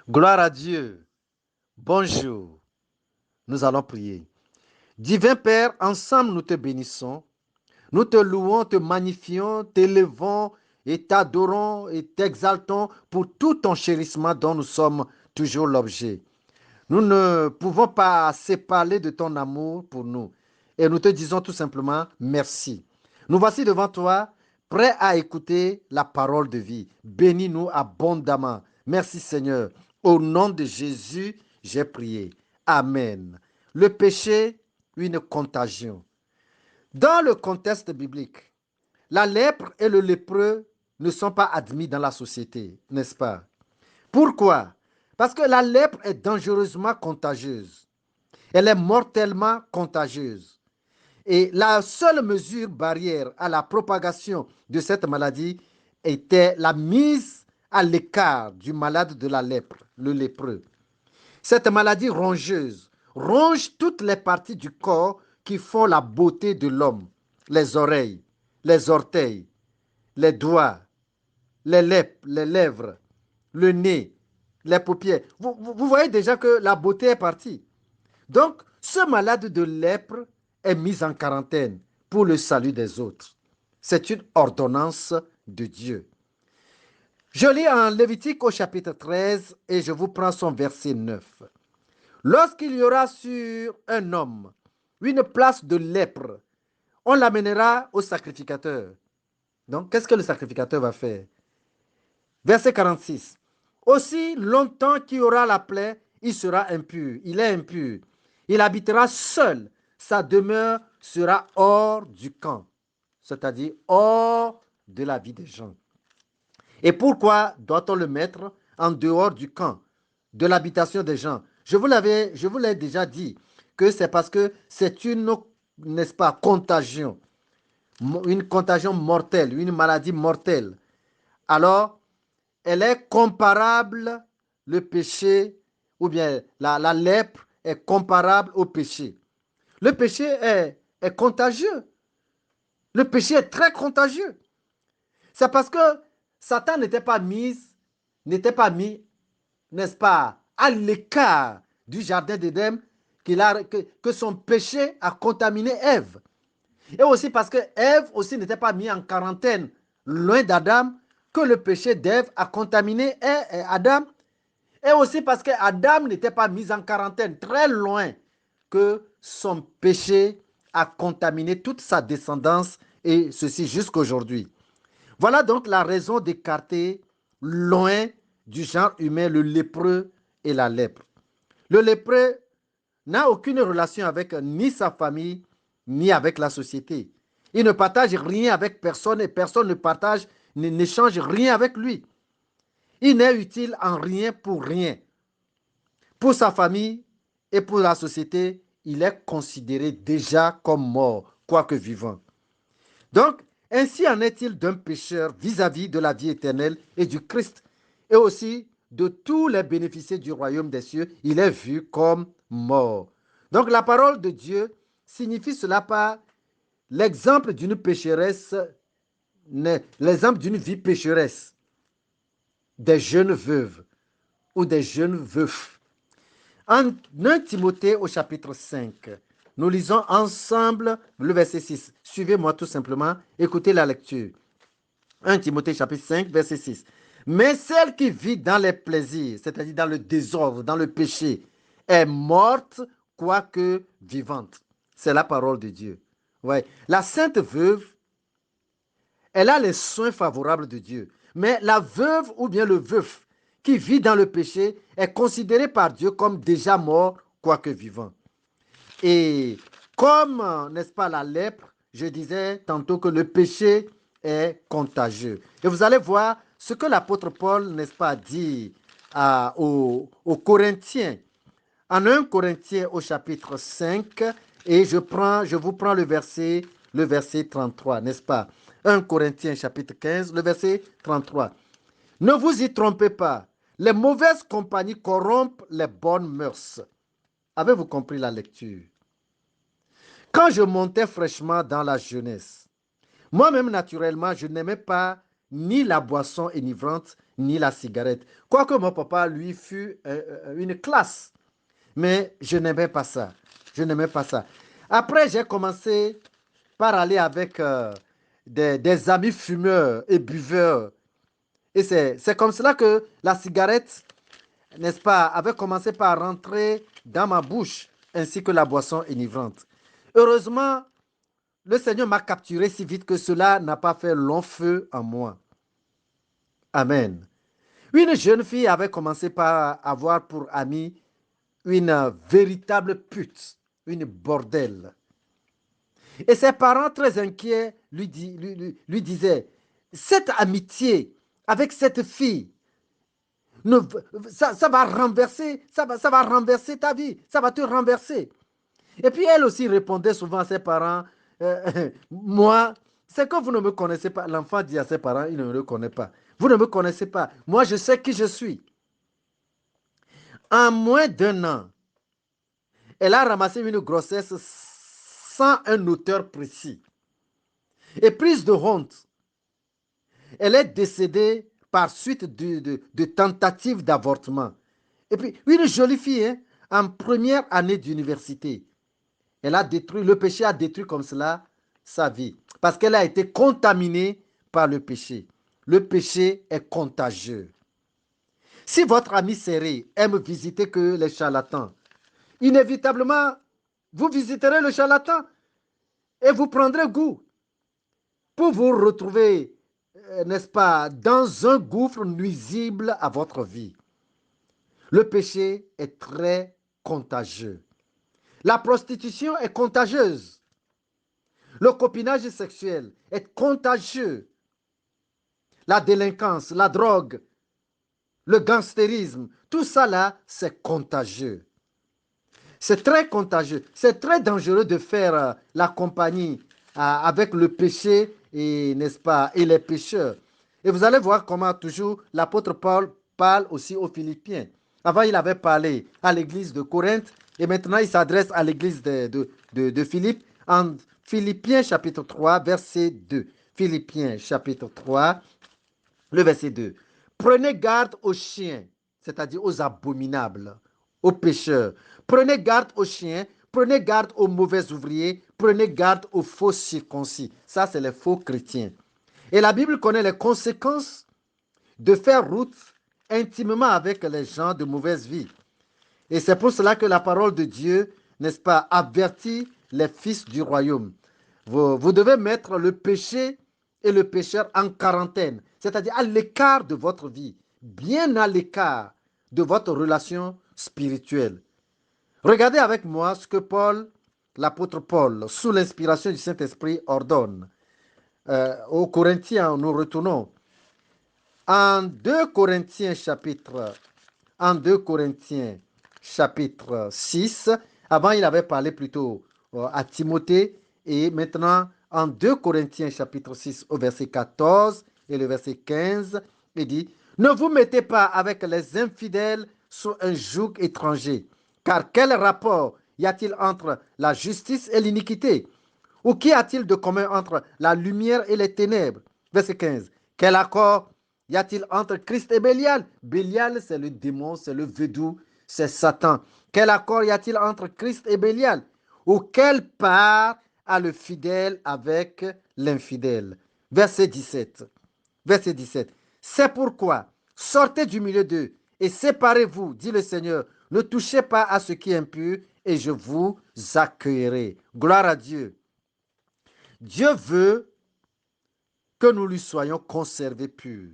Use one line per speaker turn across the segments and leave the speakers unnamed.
Gloire à Dieu. Bonjour. Nous allons prier. Divin Père, ensemble nous te bénissons. Nous te louons, te magnifions, t'élevons et t'adorons et t'exaltons pour tout ton chérissement dont nous sommes toujours l'objet. Nous ne pouvons pas assez parler de ton amour pour nous. Et nous te disons tout simplement merci. Nous voici devant toi, prêts à écouter la parole de vie. Bénis-nous abondamment. Merci Seigneur. Au nom de Jésus, j'ai prié. Amen. Le péché, une contagion. Dans le contexte biblique, la lèpre et le lépreux ne sont pas admis dans la société, n'est-ce pas? Pourquoi? Parce que la lèpre est dangereusement contagieuse. Elle est mortellement contagieuse. Et la seule mesure barrière à la propagation de cette maladie était la mise à l'écart du malade de la lèpre, le lépreux. Cette maladie rongeuse ronge toutes les parties du corps qui font la beauté de l'homme. Les oreilles, les orteils, les doigts, les lèvres, le nez, les paupières. Vous voyez déjà que la beauté est partie. Donc, ce malade de lèpre est mis en quarantaine pour le salut des autres. C'est une ordonnance de Dieu. Je lis en Lévitique au chapitre 13 et je vous prends son verset 9. Lorsqu'il y aura sur un homme une place de lèpre, on l'amènera au sacrificateur. Donc, qu'est-ce que le sacrificateur va faire? Verset 46. Aussi longtemps qu'il y aura la plaie, il sera impur. Il est impur. Il habitera seul. Sa demeure sera hors du camp, c'est-à-dire hors de la vie des gens. Et pourquoi doit-on le mettre en dehors du camp, de l'habitation des gens? Je vous l'ai déjà dit que c'est parce que c'est une, n'est-ce pas, contagion, une contagion mortelle, une maladie mortelle. Alors, elle est comparable, le péché, ou bien la lèpre est comparable au péché. Le péché est contagieux. Le péché est très contagieux. C'est parce que Satan n'était pas mis, n'est-ce pas, à l'écart du jardin d'Éden que son péché a contaminé Ève. Et aussi parce que Ève aussi n'était pas mise en quarantaine loin d'Adam, que le péché d'Ève a contaminé Adam. Et aussi parce que Adam n'était pas mis en quarantaine très loin, que son péché a contaminé toute sa descendance et ceci jusqu'à aujourd'hui. Voilà donc la raison d'écarter loin du genre humain le lépreux et la lèpre. Le lépreux n'a aucune relation avec ni sa famille, ni avec la société. Il ne partage rien avec personne et personne ne partage, n'échange rien avec lui. Il n'est utile en rien pour rien. Pour sa famille et pour la société, il est considéré déjà comme mort, quoique vivant. Donc, ainsi en est-il d'un pécheur vis-à-vis de la vie éternelle et du Christ, et aussi de tous les bénéficiaires du royaume des cieux. Il est vu comme mort. Donc, la parole de Dieu signifie cela par l'exemple d'une pécheresse, l'exemple d'une vie pécheresse, des jeunes veuves ou des jeunes veufs. En 1 Timothée au chapitre 5, nous lisons ensemble le verset 6. Suivez-moi tout simplement, écoutez la lecture. 1 Timothée chapitre 5, verset 6. Mais celle qui vit dans les plaisirs, c'est-à-dire dans le désordre, dans le péché, est morte, quoique vivante. C'est la parole de Dieu. Ouais. La sainte veuve, elle a les soins favorables de Dieu. Mais la veuve ou bien le veuf qui vit dans le péché est considéré par Dieu comme déjà mort, quoique vivant. Et comme, n'est-ce pas, la lèpre, je disais tantôt que le péché est contagieux. Et vous allez voir ce que l'apôtre Paul, n'est-ce pas, dit aux Corinthiens. En 1 Corinthiens au chapitre 5, et je vous prends le verset 33, n'est-ce pas? 1 Corinthiens chapitre 15, le verset 33. Ne vous y trompez pas, les mauvaises compagnies corrompent les bonnes mœurs. Avez-vous compris la lecture? Quand je montais fraîchement dans la jeunesse, moi-même naturellement, je n'aimais pas ni la boisson enivrante, ni la cigarette. Quoique mon papa, lui, fut une classe. Mais je n'aimais pas ça. Je n'aimais pas ça. Après, j'ai commencé par aller avec des amis fumeurs et buveurs. Et c'est comme cela que la cigarette, n'est-ce pas, avait commencé par rentrer dans ma bouche, ainsi que la boisson enivrante. Heureusement, le Seigneur m'a capturé si vite que cela n'a pas fait long feu en moi. Amen. Une jeune fille avait commencé par avoir pour amie une véritable pute, une bordelle. Et ses parents, très inquiets, lui disaient, cette amitié avec cette fille, ne, ça va renverser, ça va renverser ta vie, ça va te renverser. Et puis elle aussi répondait souvent à ses parents, moi, c'est que vous ne me connaissez pas. L'enfant dit à ses parents, il ne me connaît pas. Vous ne me connaissez pas. Moi, je sais qui je suis. En moins d'un an, elle a ramassé une grossesse sans un auteur précis. Et prise de honte, elle est décédée par suite de tentatives d'avortement. Et puis, une jolie fille, hein, en première année d'université, elle a détruit, le péché a détruit comme cela sa vie. Parce qu'elle a été contaminée par le péché. Le péché est contagieux. Si votre ami serré aime visiter que les charlatans, inévitablement, vous visiterez le charlatan et vous prendrez goût pour vous retrouver, n'est-ce pas, dans un gouffre nuisible à votre vie. Le péché est très contagieux. La prostitution est contagieuse. Le copinage sexuel est contagieux. La délinquance, la drogue, le gangstérisme, tout ça là, c'est contagieux. C'est très contagieux. C'est très dangereux de faire la compagnie avec le péché et, n'est-ce pas, et les pécheurs. Et vous allez voir comment toujours l'apôtre Paul parle aussi aux Philippiens. Avant, il avait parlé à l'église de Corinthe et maintenant il s'adresse à l'église de Philippe en Philippiens chapitre 3, verset 2. Philippiens chapitre 3, le verset 2. Prenez garde aux chiens, c'est-à-dire aux abominables, aux pécheurs. Prenez garde aux chiens, prenez garde aux mauvais ouvriers, prenez garde aux faux circoncis. Ça, c'est les faux chrétiens. Et la Bible connaît les conséquences de faire route intimement avec les gens de mauvaise vie. Et c'est pour cela que la parole de Dieu, n'est-ce pas, avertit les fils du royaume. Vous devez mettre le péché et le pécheur en quarantaine, c'est-à-dire à l'écart de votre vie, bien à l'écart de votre relation spirituelle. Regardez avec moi ce que Paul, l'apôtre Paul, sous l'inspiration du Saint-Esprit, ordonne. Aux Corinthiens, nous retournons. En 2 Corinthiens chapitre, en 2 Corinthiens chapitre 6, avant il avait parlé plutôt à Timothée, et maintenant en 2 Corinthiens chapitre 6 au verset 14 et le verset 15, il dit, ne vous mettez pas avec les infidèles sous un joug étranger, car quel rapport y a-t-il entre la justice et l'iniquité? Ou qu'y a-t-il de commun entre la lumière et les ténèbres? Verset 15. Quel accord y a-t-il entre Christ et Bélial? Bélial, c'est le démon, c'est le vaudou, c'est Satan. Quel accord y a-t-il entre Christ et Bélial? Ou quelle part a le fidèle avec l'infidèle? Verset 17. Verset 17. C'est pourquoi, sortez du milieu d'eux et séparez-vous, dit le Seigneur. Ne touchez pas à ce qui est impur et je vous accueillerai. Gloire à Dieu. Dieu veut que nous lui soyons conservés purs.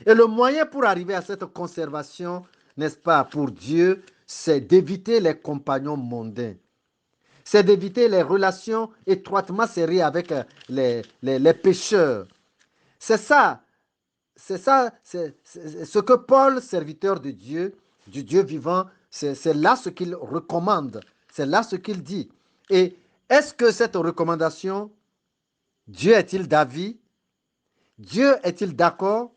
Et le moyen pour arriver à cette conservation, n'est-ce pas, pour Dieu, c'est d'éviter les compagnons mondains. C'est d'éviter les relations étroitement serrées avec les pécheurs. C'est ça, c'est ce que Paul, serviteur de Dieu, du Dieu vivant, c'est là ce qu'il recommande. C'est là ce qu'il dit. Et est-ce que cette recommandation, Dieu est-il d'avis? Dieu est-il d'accord?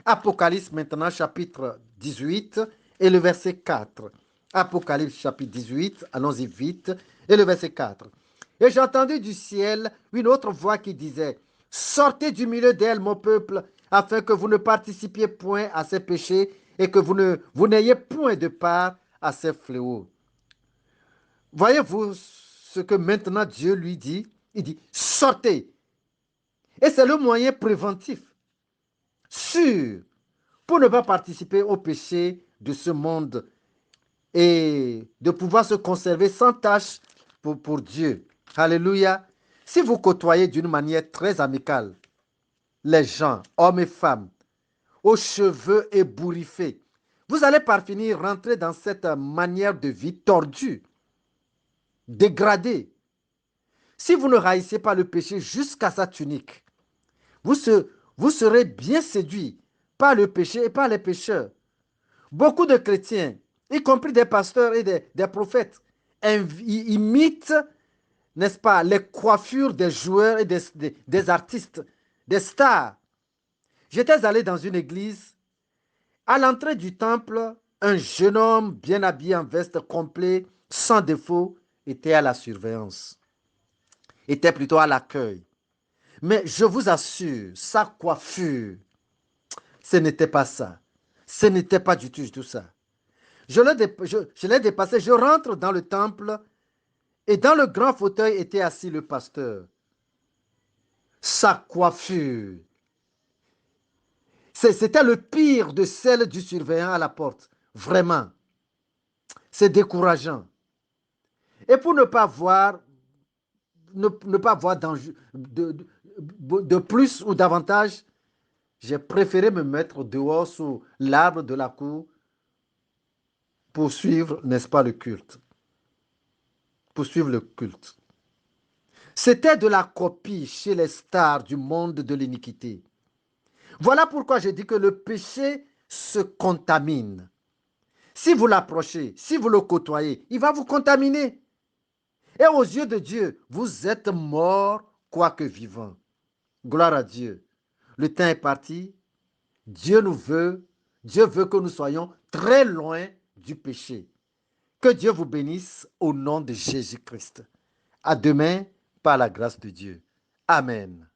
Apocalypse maintenant chapitre 18 et le verset 4. Apocalypse chapitre 18, allons-y vite, et le verset 4. Et j'ai entendu du ciel une autre voix qui disait, sortez du milieu d'elle, mon peuple, afin que vous ne participiez point à ces péchés et que vous n'ayez point de part à ces fléaux. Voyez-vous ce que maintenant Dieu lui dit? Il dit, sortez. Et c'est le moyen préventif, sûr, pour ne pas participer au péché de ce monde et de pouvoir se conserver sans tâche pour Dieu. Alléluia. Si vous côtoyez d'une manière très amicale les gens, hommes et femmes, aux cheveux ébouriffés, vous allez par finir rentrer dans cette manière de vie tordue, dégradée. Si vous ne haïssez pas le péché jusqu'à sa tunique, vous, vous serez bien séduit par le péché et par les pécheurs. Beaucoup de chrétiens, y compris des pasteurs et des prophètes, imitent, n'est-ce pas, les coiffures des joueurs et des artistes, des stars. J'étais allé dans une église. À l'entrée du temple, un jeune homme bien habillé en veste complet, sans défaut, était à la surveillance, était plutôt à l'accueil. Mais je vous assure, sa coiffure, ce n'était pas ça. Ce n'était pas du tout ça. Je l'ai dépassé, je rentre dans le temple et dans le grand fauteuil était assis le pasteur. Sa coiffure, c'était le pire de celle du surveillant à la porte. Vraiment, c'est décourageant. Et pour ne pas voir de plus ou davantage, j'ai préféré me mettre dehors sous l'arbre de la cour pour suivre, n'est-ce pas, le culte. Pour suivre le culte. C'était de la copie chez les stars du monde de l'iniquité. Voilà pourquoi je dis que le péché se contamine. Si vous l'approchez, si vous le côtoyez, il va vous contaminer. Et aux yeux de Dieu, vous êtes mort quoique vivant. Gloire à Dieu. Le temps est parti. Dieu veut que nous soyons très loin du péché. Que Dieu vous bénisse au nom de Jésus-Christ. À demain, par la grâce de Dieu. Amen.